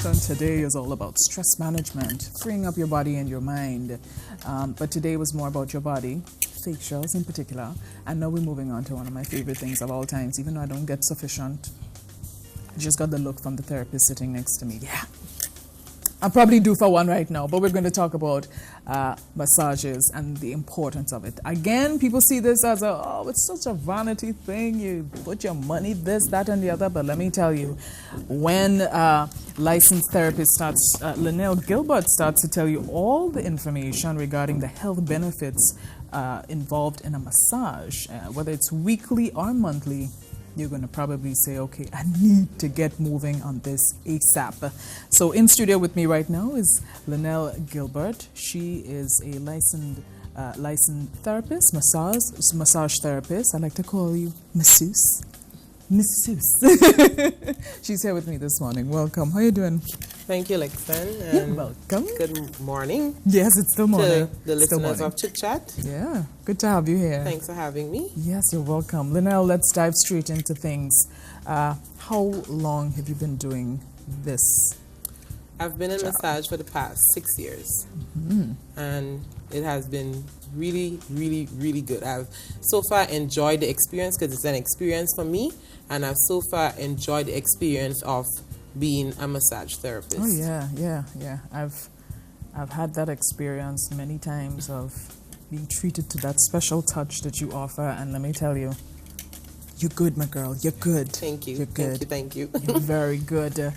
and today is all about stress management, freeing up your body and your mind. But today was more about your body, facials in particular. And now we're moving on to one of my favorite things of all times, even though I don't get sufficient. I just got the look from the therapist sitting next to me. Yeah. I'm probably due for one right now, but we're going to talk about massages and the importance of it. Again, people see this as it's such a vanity thing. You put your money, this, that, and the other. But let me tell you, when licensed therapist Lynnel Gilbert starts to tell you all the information regarding the health benefits involved in a massage, whether it's weekly or monthly, you're going to probably say, okay, I need to get moving on this ASAP. So in studio with me right now is Lynnel Gilbert. She is a licensed therapist, massage therapist. I like to call you masseuse. She's here with me this morning. Welcome. How are you doing? Thank you, Lexan. And welcome. Good morning. Yes, it's still morning. To the listeners of ChitChat. Yeah, good to have you here. Thanks for having me. Yes, you're welcome. Lynnel, let's dive straight into things. How long have you been doing this? I've been in massage for the past 6 years. Mm-hmm. And it has been really, really, really good. I've so far enjoyed the experience because it's an experience for me. And I've so far enjoyed the experience of being a massage therapist. Oh yeah. I've had that experience many times of being treated to that special touch that you offer, and let me tell you, you're good, my girl. You're good. Thank you. You're good. Thank you. You're very good.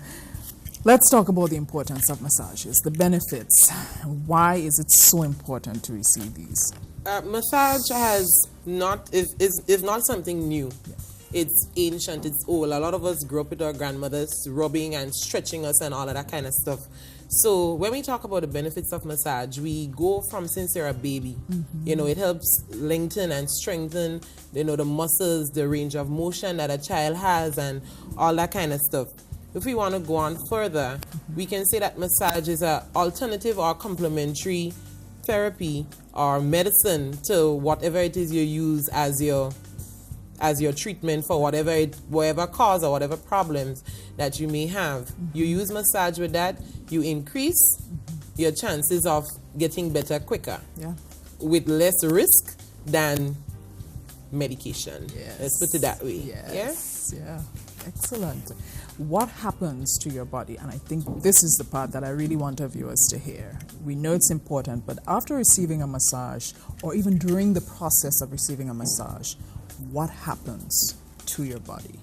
Let's talk about the importance of massages, the benefits. Why is it so important to receive these? Massage is not something new. Yeah. It's ancient, it's old. A lot of us grew up with our grandmothers rubbing and stretching us and all of that kind of stuff. So when we talk about the benefits of massage, we go from since you're a baby. Mm-hmm. You know, it helps lengthen and strengthen, the muscles, the range of motion that a child has and all that kind of stuff. If we want to go on further, we can say that massage is an alternative or complementary therapy or medicine to whatever it is you use as your treatment for whatever cause or whatever problems that you may have. Mm-hmm. You use massage with that, you increase your chances of getting better quicker. Yeah. With less risk than medication. Yes. Let's put it that way. Yes. Yeah. Excellent. What happens to your body? And I think this is the part that I really want our viewers to hear. We know it's important, but after receiving a massage or even during the process of receiving a massage, what happens to your body?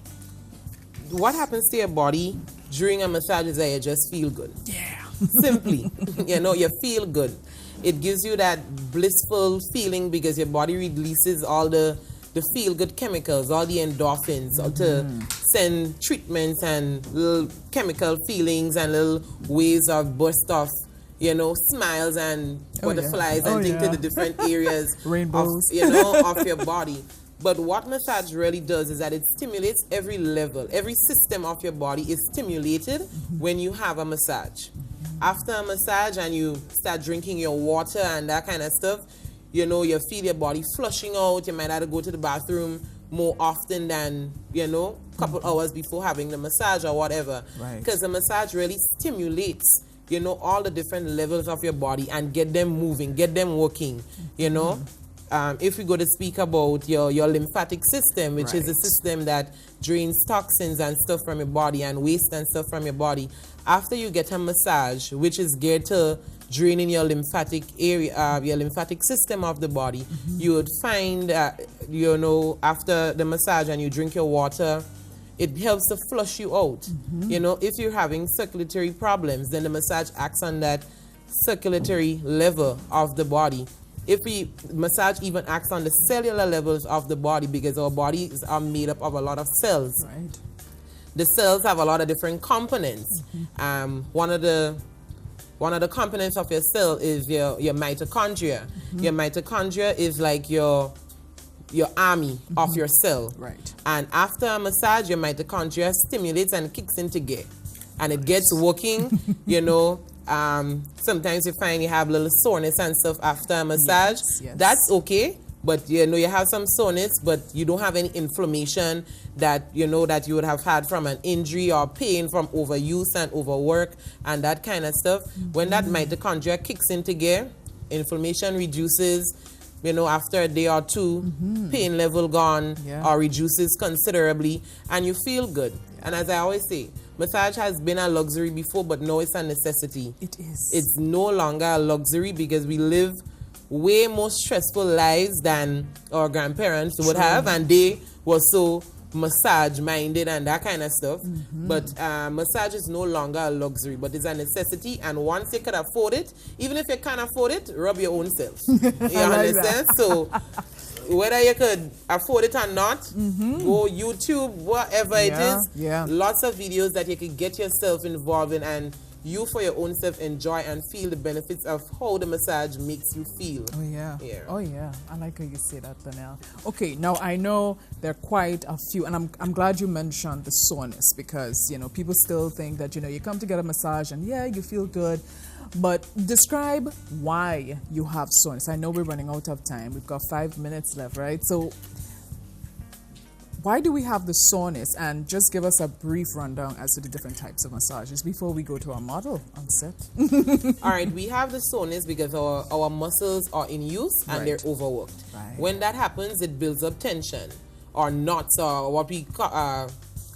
What happens to your body during a massage is that you just feel good. Yeah. Simply. You feel good. It gives you that blissful feeling because your body releases all the feel-good chemicals, all the endorphins, to send treatments and little chemical feelings and little waves of burst of, smiles and butterflies and things to the different areas rainbows of your body. But what massage really does is that it stimulates every level. Every system of your body is stimulated when you have a massage. After a massage and you start drinking your water and that kind of stuff, you feel your body flushing out. You might have to go to the bathroom more often than, a couple hours before having the massage or whatever. Right. Because the massage really stimulates, all the different levels of your body and get them moving, get them working, If we go to speak about your lymphatic system, which is a system that drains toxins and stuff from your body and waste and stuff from your body, after you get a massage, which is geared to draining your lymphatic area, your lymphatic system of the body, you would find, after the massage and you drink your water, it helps to flush you out. If you're having circulatory problems, then the massage acts on that circulatory level of the body. Massage even acts on the cellular levels of the body because our bodies are made up of a lot of cells. Right. The cells have a lot of different components. One of the components of your cell is your mitochondria. Your mitochondria is like your army of your cell. Right. And after a massage, your mitochondria stimulates and kicks into gear. And it gets working, sometimes you find you have a little soreness and stuff after a massage. Yes. That's okay. but you know you have some soreness, but you don't have any inflammation that you know that you would have had from an injury or pain from overuse and overwork and that kind of stuff. When that mitochondria kicks into gear, inflammation reduces, you know, after a day or two, pain level gone or reduces considerably, and you feel good. And as I always say, massage has been a luxury before, but now it's a necessity. It is. It's no longer a luxury because we live way more stressful lives than our grandparents would have, and they were so massage minded and that kind of stuff. But massage is no longer a luxury, but it's a necessity, and once you can afford it, even if you can't afford it, rub your own self. You understand? So whether you could afford it or not, go YouTube, whatever it is, lots of videos that you could get yourself involved in, and you for your own self enjoy and feel the benefits of how the massage makes you feel. Oh yeah. Oh yeah. I like how you say that, Lynnel. Okay, now I know there are quite a few, and I'm glad you mentioned the soreness, because you know people still think that you know you come to get a massage and yeah you feel good, but describe why you have soreness. I know we're running out of time. We've got 5 minutes left, right? So why do we have the soreness? And just give us a brief rundown as to the different types of massages before we go to our model on set. All right, we have the soreness because our muscles are in use and they're overworked. When that happens, it builds up tension or knots, or what we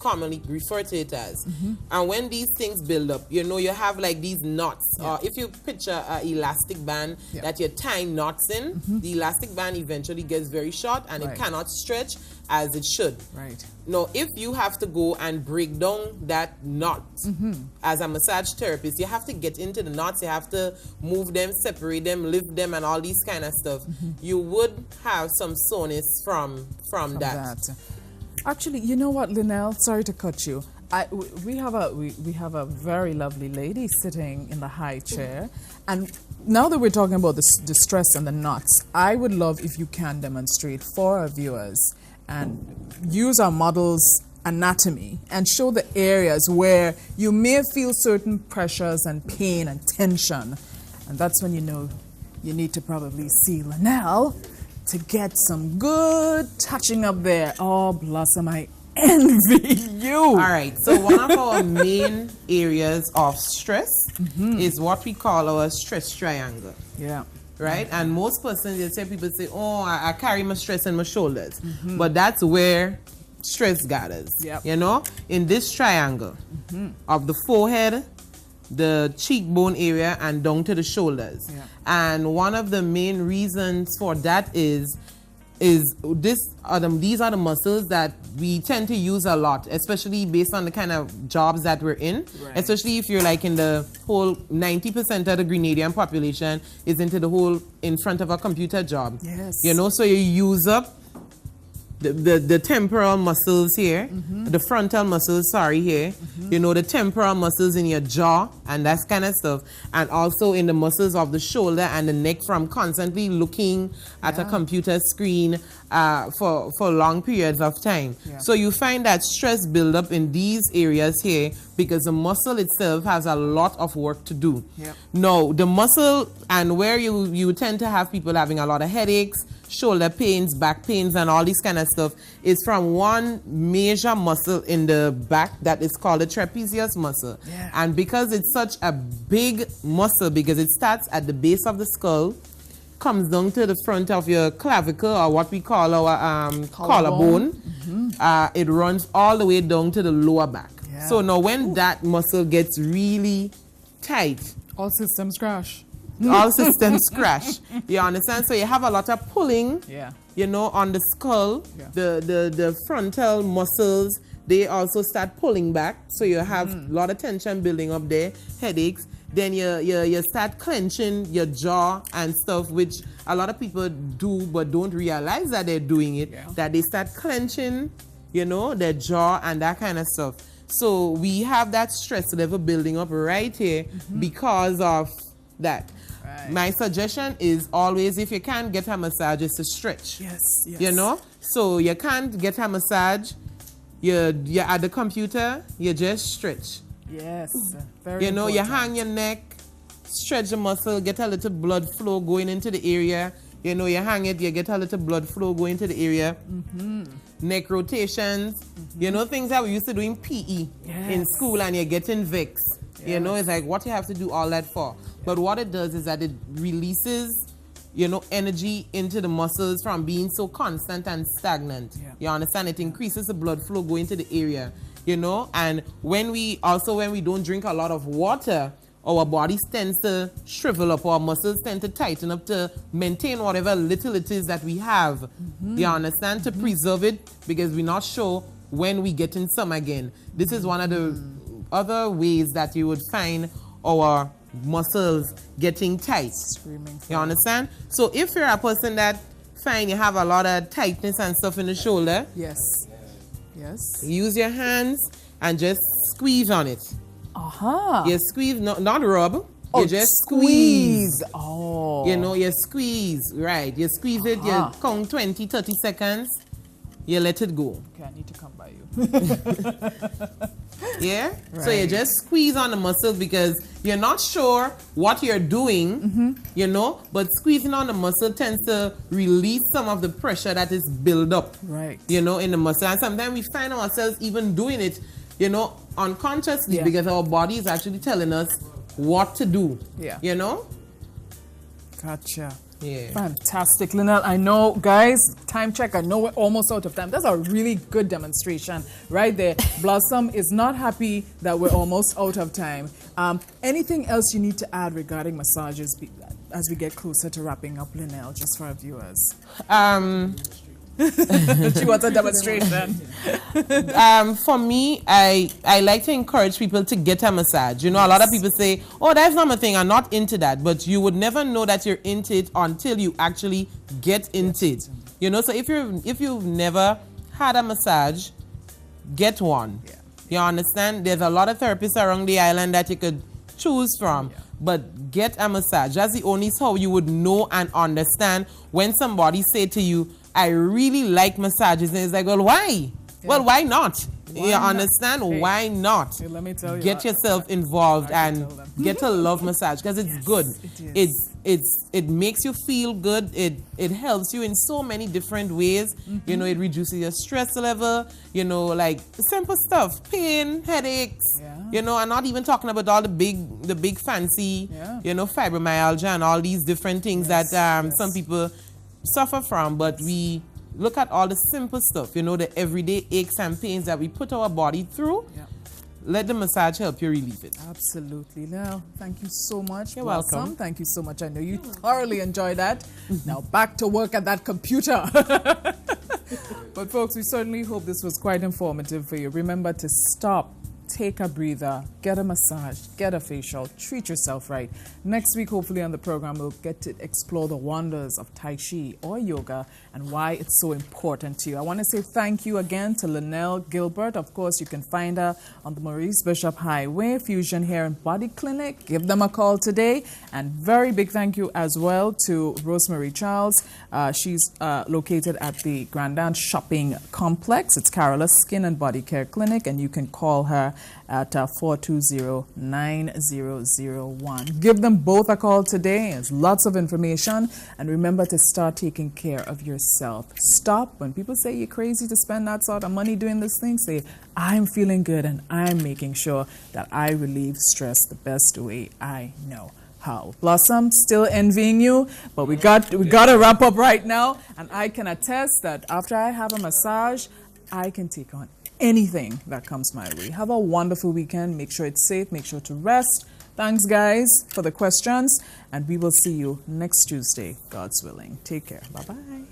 commonly refer to it as. And when these things build up, you know, you have like these knots. If you picture an elastic band that you're tying knots in, the elastic band eventually gets very short and it cannot stretch as it should. Now, if you have to go and break down that knot as a massage therapist, you have to get into the knots, you have to move them, separate them, lift them, and all these kind of stuff. You would have some soreness from that. Actually, you know what, Lynnel? Sorry to cut you. We have a very lovely lady sitting in the high chair, and now that we're talking about the stress and the knots, I would love if you can demonstrate for our viewers and use our model's anatomy and show the areas where you may feel certain pressures and pain and tension, and that's when you know you need to probably see Lynnel to get some good touching up there. Oh, Blossom, I envy you. All right, so one of our main areas of stress is what we call our stress triangle. Right? And most persons, people say, oh, I carry my stress in my shoulders. But that's where stress gathers. You know, in this triangle of the forehead, the cheekbone area, and down to the shoulders. And one of the main reasons for that is these are the muscles that we tend to use a lot, especially based on the kind of jobs that we're in. Especially if you're like in the whole 90% of the Grenadian population is into the whole in front of a computer job. You know, so you use up the temporal muscles here, the frontal muscles, here, you know, the temporal muscles in your jaw and that kind of stuff, and also in the muscles of the shoulder and the neck from constantly looking at a computer screen for long periods of time. So you find that stress build up in these areas here because the muscle itself has a lot of work to do. Now, the muscle, and where you tend to have people having a lot of headaches, shoulder pains, back pains, and all this kind of stuff is from one major muscle in the back that is called the trapezius muscle. And because it's such a big muscle, because it starts at the base of the skull, comes down to the front of your clavicle, or what we call our collarbone, it runs all the way down to the lower back. So now when that muscle gets really tight, all systems crash. All systems crash. You understand? So you have a lot of pulling, you know, on the skull. The frontal muscles, they also start pulling back. So you have a lot of tension building up there, headaches. Then you start clenching your jaw and stuff, which a lot of people do but don't realize that they're doing it, that they start clenching, you know, their jaw and that kind of stuff. So we have that stress level building up right here because of that. My suggestion is always, if you can't get a massage, is to stretch. You know, so you can't get a massage, you're at the computer, you just stretch. Very you know, important. You hang your neck, stretch the muscle, get a little blood flow going into the area. You know, you hang it, you get a little blood flow going to the area. Neck rotations, you know, things that we used to do in PE in school, and you're getting VIX. You know, it's like what you have to do all that for. But what it does is that it releases, you know, energy into the muscles from being so constant and stagnant. You understand? It increases the blood flow going to the area, you know. And when we don't drink a lot of water, our bodies tends to shrivel up, our muscles tend to tighten up to maintain whatever little it is that we have. You understand? To preserve it, because we're not sure when we get in some again. This is one of the other ways that you would find our muscles getting tight. You understand? So if you're a person that find you have a lot of tightness and stuff in the shoulder, use your hands and just squeeze on it. You squeeze, not rub. You just squeeze. You know, you squeeze, right. You squeeze it, you count 20, 30 seconds, you let it go. Okay, I need to come by you. Yeah? Right. So you just squeeze on the muscles because you're not sure what you're doing, you know, but squeezing on the muscle tends to release some of the pressure that is built up, you know, in the muscle. And sometimes we find ourselves even doing it, you know, unconsciously because our body is actually telling us what to do, you know? Gotcha. Fantastic, Lynnel. I know, guys, time check. I know we're almost out of time. That's a really good demonstration right there. Blossom is not happy that we're almost out of time. Anything else you need to add regarding massages as we get closer to wrapping up, Lynnel, just for our viewers? She wants a demonstration. For me, I like to encourage people to get a massage. You know, a lot of people say, oh, that's not my thing, I'm not into that. But you would never know that you're into it until you actually get into it. You know, so if you've never had a massage, get one. You understand? There's a lot of therapists around the island that you could choose from. But get a massage. That's the only how you would know and understand when somebody say to you, I really like massages. And it's like, well, why? Well, why not? You understand? Hey, why not? Hey, let me tell you. Get yourself involved and get a love massage because it's good. It makes you feel good. It helps you in so many different ways. You know, it reduces your stress level. You know, like simple stuff, pain, headaches. You know, I'm not even talking about all the big fancy, you know, fibromyalgia and all these different things that some people suffer from, but we look at all the simple stuff, you know, the everyday aches and pains that we put our body through. Let the massage help you relieve it. Absolutely. Now, thank you so much. You're welcome. Thank you so much. I know you thoroughly enjoyed that. Now back to work at that computer. But folks, we certainly hope this was quite informative for you. Remember to stop, take a breather, get a massage, get a facial, treat yourself right. Next week, hopefully on the program, we'll get to explore the wonders of Tai Chi or yoga and why it's so important to you. I want to say thank you again to Lynnel Gilbert. Of course, you can find her on the Maurice Bishop Highway, Fusion Hair and Body Clinic. Give them a call today. And very big thank you as well to Rosemary Charles. She's located at the Grandin Shopping Complex. It's Carola's Skin and Body Care Clinic, and you can call her at 420-9001. Give them both a call today. There's lots of information. And remember to start taking care of yourself. Stop. When people say you're crazy to spend that sort of money doing this thing, say, I'm feeling good and I'm making sure that I relieve stress the best way I know how. Blossom, still envying you, but we got to wrap up right now. And I can attest that after I have a massage, I can take on anything that comes my way. Have a wonderful weekend. Make sure it's safe. Make sure to rest. Thanks, guys, for the questions. And we will see you next Tuesday, God's willing. Take care. Bye-bye.